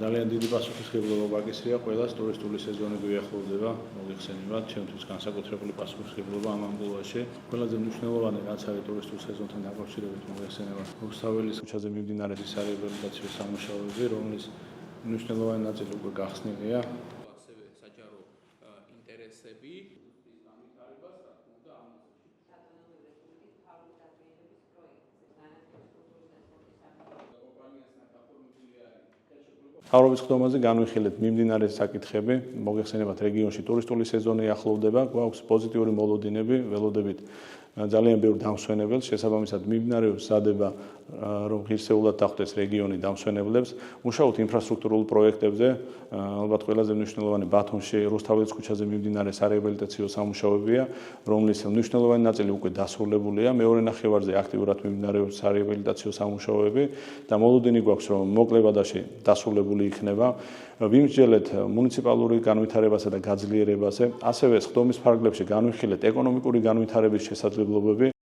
ძალიან დიდი პასუხისმგებლობა ვაკისრია ყველას ტურისტული სეზონი გვიახლოვდება მოგეხსენებათ ჩემთვის განსაკუთრებული პასუხისმგებლობა ამ ამბულაში ყველაზე მნიშვნელოვანი რაც არის ტურისტულ სეზონთან დაკავშირებით მოგეხსენებათ რუსთაველის ქუჩაზე მიმდინარე სარეაბილიტაციო სამუშაოები რომლის მნიშვნელოვანი ნაწილი უკვე გახსნილია ასევე საჯარო ინტერესები მთავრობის ხდომაზე განვიხილეთ მიმდინარე საკითხები, მოგეხსენებათ რეგიონში ტურისტული სეზონი ახლოვდება, გვაქვს პოზიტიური მოლოდინები, ველოდებით ძალიან ბევრ დამსვენებელს, შესაბამისად მიმდინარეობს სადება, რომ ღირსეულად დახვდეს რეგიონი დამსვენებლებს, მუშაობთ ინფრასტრუქტურულ პროექტებზე, ალბათ ყველაზე მნიშვნელოვანი ბათუმში რუსთაველის ქუჩაზე მიმდინარე სარეაბილიტაციო სამუშაოებია, რომლის მნიშვნელოვანი ნაწილი უკვე დასრულებულია, მეორე ნახევარზე აქტიურად მიმდინარეობს სარეაბილიტაციო სამუშაოები და მოლოდინი გვაქვს, რომ მოკლებადაში დასრულებული იქნება. ვიმსჯელეთ მუნიციპალური განვითარებასა და გაძლიერებაზე, ასევე სხდომის ფარგლებში განვიხილეთ ეკონომიკური განვითარების შესაძლებლობები.